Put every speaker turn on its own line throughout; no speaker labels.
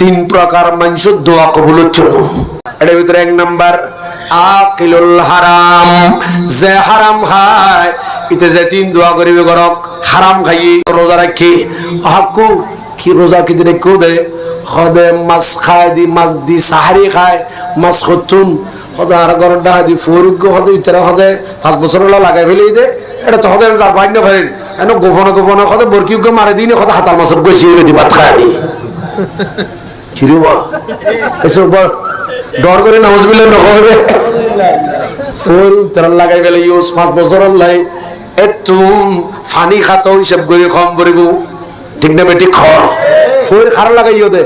তিন প্রকার মানুষের দোয়া কবুল হচ্ছিল। এর ভিতরে এক নাম্বার আকিলুল হারাম, যে হারাম খায় ইতে যে তিন দোয়া করিবে গরক হারাম খাই রোজা রাখি হাকু কি রোজা কি দিনে কেউ দে হদে মাছ খায় দি মাছ দি সাহারি খায় মাছ খতুন হদে আর গরম ডাহা দি ফুরুগ হদে ইতারা হদে 5 বছর লাগাই ফেলে দে এটা তো হদে যার বাইন না ফেলেন এন গোপনে গোপনে হদে বরকিউকে মারে দিনে হদে হাতাল মাছ গছি দি ভাত খায় দি চিরুবা এসব ডর করে নামাজ বিলে নকবে ফুল তার লাগাই ফেলে ইউজ 5 বছর লাই এতুম ফানি খাতো হিসাব করে কম করিব ঠিক না বেটি খ ফুল খার লাগাইও দে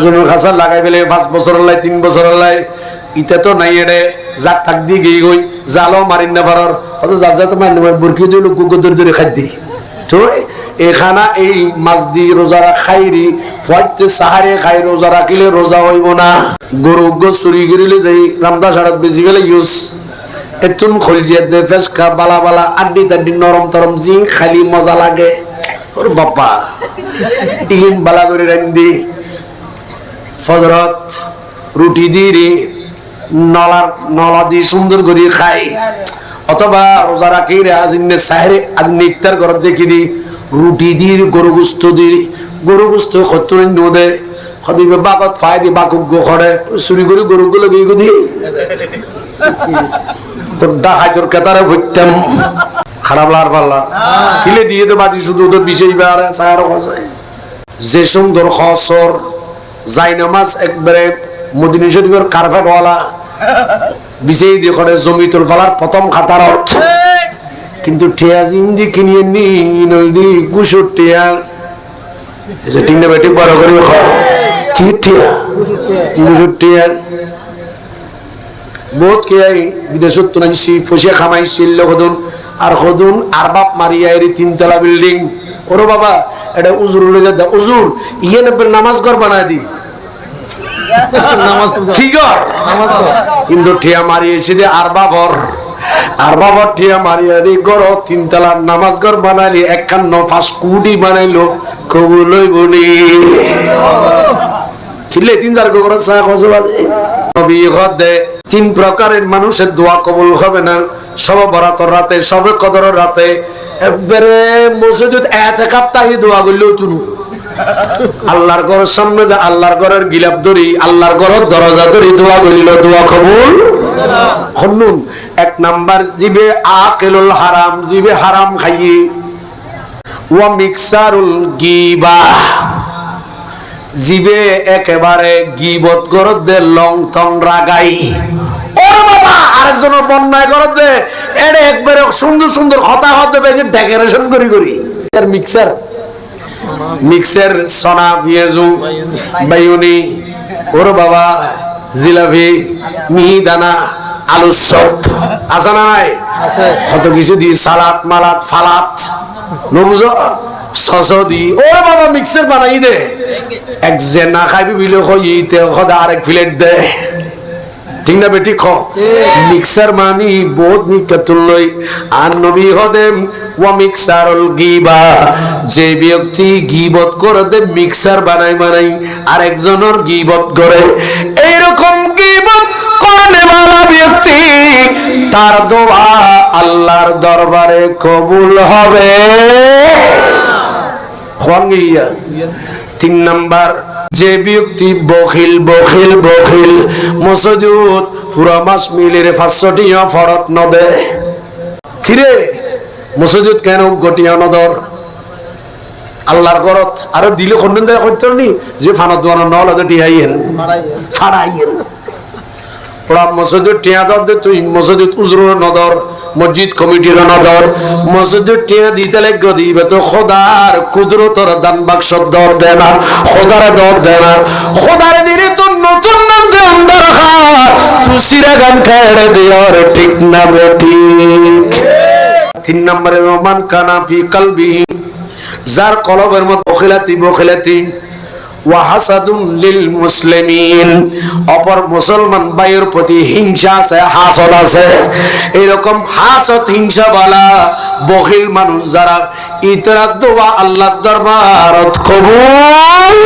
জনের খাসা লাগাই ফেলে 5 বছর লাই 3 বছর লাই ইতে তো নাই এড়ে জাক থাক দি গই গই জালো মারিন না পারর অত জাত জাত মানে বুরকি দিল গুগদর ধরে খাই দি তো এখানা এই মাছ দি রোজা খাইরি ফজতে সাহারে খাই রোজা রাখিলে রোজা হইব না গরু গো চুরি গিরিলে যাই রামদা সারাত বেজি গেলে ইউজ এতুন খলজিয়া দে ফেসকা বালা বালা আড্ডি তাড্ডি নরম তরম জি খালি মজা লাগে ওর বাবা ইন বালা করে রান্দি ফজরত রুটি দি নলা দি সুন্দর করে খাই অথবা রোজা রাখি আজ ইন্নে সাহারে আজ ইফতার ঘর দেখি দি রুটি দি গরু গোস্ত খতুন নদে খদিবে বাকত ফাই দি বাকুক গো খড়ে চুরি করে গরু গুলো গই গদি তোর ডাহাই তোর কেতারে ভুইতাম খারাপ লার পাল্লা কিলে দিয়ে তো বাজি শুধু তো বিশেষ বারে সায়ার আছে যে সুন্দর খসর যাই নামাজ একবারে মদিনা শরীফের কার্পেট ওয়ালা বিশেষ দিয়ে করে জমি তোল ফালার প্রথম খাতারত কিন্তু টিয়া জিন্দি কিনিয়ে নি নলদি গুসুর টিয়া এসে টিনে বেটি বড় করে টিয়া গুসুর টিয়া বহুত কে বিদেশত তো নাইছি ফসিয়া খামাইছিল হদুন আর হদুন আর বাপ মারিয়া এর 3 তলা বিল্ডিং ওরে বাবা এটা উজুর লইয়া দা উজুর ইয়ে নবের নামাজ ঘর বানায় দি নামাজ কি ঘর নামাজ ঘর কিন্তু টিয়া মারিয়েছে দে আর বাবর আর বাবা টিয়া মারিয়া রে গড় 3 তলার নামাজ ঘর বানাইলি 51 কোটি বানাইলো কবুল হইবনি ছিলে 3-4 গড় সা কসে বাজে নবী গদে 3 প্রকারের মানুষের দোয়া কবুল হবে না সব বরাতর রাতে সব কদর রাতে একবারে মসজিদে ইতিকাফ তাই দোয়া করলো তুই আল্লাহর ঘরের সামনে যা আল্লাহর ঘরের গিলাপ ধরি আল্লাহর ঘরের দরজা ধরি দোয়া করিল দোয়া কবুল শুনুন এক নাম্বার জিবে আকিলুল হারাম জিবে হারাম খাইয়ে ওয়া মিক্সারুল গিবা জিবে একেবারে গিবত করত দে লং টং রাগাই ওরে বাবা আরেকজনের বন্যায় করত দে এড়ে একবারে সুন্দর সুন্দর কথা হতে বেগে ডেকোরেশন করি এর মিক্সার সোনা পিয়াজু বাইউনি ওরে বাবা জিলাপি মিহিদানা আলু চপ আছে না নাই আছে কত কিছু দি সালাত মালাত ফালাত নবুঝো সসো দি ওরে বাবা মিক্সার বানাই দে এক যে না খাইবি বিলে কইতে খদা আরেক প্লেট দে ঠিক না বেটি খ মিক্সার মানি বহুত নিকতুল লই আর নবী হদেম ওয়া মিক্সারুল গিবা যে ব্যক্তি গীবত করে দে মিক্সার বানাই আরেকজনের গীবত করে এইরকম গীবত করনে वाला ব্যক্তি তার দোয়া আল্লাহর দরবারে কবুল হবে খঙ্গিয়া 3 নাম্বার যে ব্যক্তি বখিল মসজিদ পুরা মাস মিলের 500 টিয়া ফরত নদে কিরে মসজিদ কেন গটিয়া নদর আল্লাহর ঘরত আর দিলে খন্ডন দেয় কইতনি যে ফানত দোয়ানো নলদে টিয়াইয়েন ফাড়াইয়েন ওরা মসজিদ টিয়া দে তুই মসজিদ উজরুর নদর মসজিদ কমিটির নদর মসজিদ টিয়া দিতে লাগবে দিবে তো খোদার কুদরতর দান বাক্স দর দেয় না খোদার দর দেয় না খোদার দিনে তো নতুন নাম দে অন্ধর খা তুই সিরা গান খাড়ে দিওর ঠিক না বেটি 3 নম্বরে রহমান কানা ফি কলবি যার কলবের মধ্যে বখিলাতি ওয়া হাসাদুন লিল মুসলিমিন অপর মুসলমান ভাইয়ের প্রতি হিংসা আছে হাসদ আছে এরকম হাসদ হিংসা वाला বখিল মানুষ যারা ইতরা দোয়া আল্লাহর দরবারত কবুল